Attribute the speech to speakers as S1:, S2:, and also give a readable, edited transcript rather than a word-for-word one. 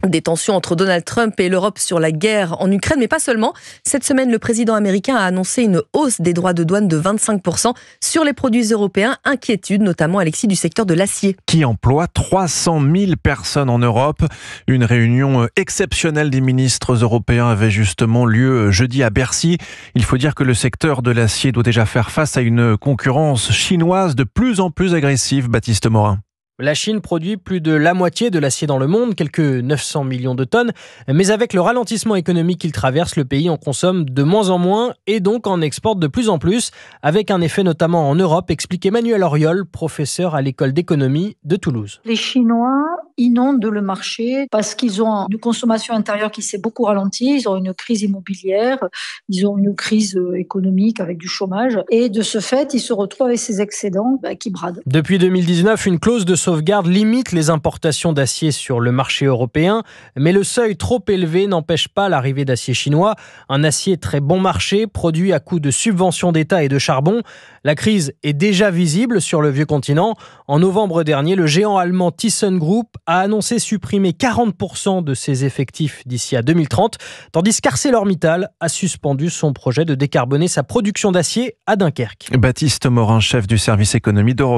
S1: Des tensions entre Donald Trump et l'Europe sur la guerre en Ukraine, mais pas seulement. Cette semaine, le président américain a annoncé une hausse des droits de douane de 25% sur les produits européens. Inquiétude, notamment, Alexis, du secteur de l'acier.
S2: Qui emploie 300 000 personnes en Europe. Une réunion exceptionnelle des ministres européens avait justement lieu jeudi à Bercy. Il faut dire que le secteur de l'acier doit déjà faire face à une concurrence chinoise de plus en plus agressive, Baptiste Morin.
S3: La Chine produit plus de la moitié de l'acier dans le monde, quelques 900 millions de tonnes. Mais avec le ralentissement économique qu'il traverse, le pays en consomme de moins en moins et donc en exporte de plus en plus, avec un effet notamment en Europe, explique Emmanuel Auriol, professeur à l'école d'économie de Toulouse.
S4: Les Chinois inondent le marché parce qu'ils ont une consommation intérieure qui s'est beaucoup ralentie, ils ont une crise immobilière, ils ont une crise économique avec du chômage et de ce fait, ils se retrouvent avec ces excédents qui bradent.
S3: Depuis 2019, une clause de sauvegarde limite les importations d'acier sur le marché européen, mais le seuil trop élevé n'empêche pas l'arrivée d'acier chinois, un acier très bon marché, produit à coût de subventions d'État et de charbon. La crise est déjà visible sur le vieux continent. En novembre dernier, le géant allemand ThyssenKrupp a annoncé supprimer 40% de ses effectifs d'ici à 2030, tandis qu'ArcelorMittal a suspendu son projet de décarboner sa production d'acier à Dunkerque.
S2: Baptiste Morin, chef du service économie d'Europe.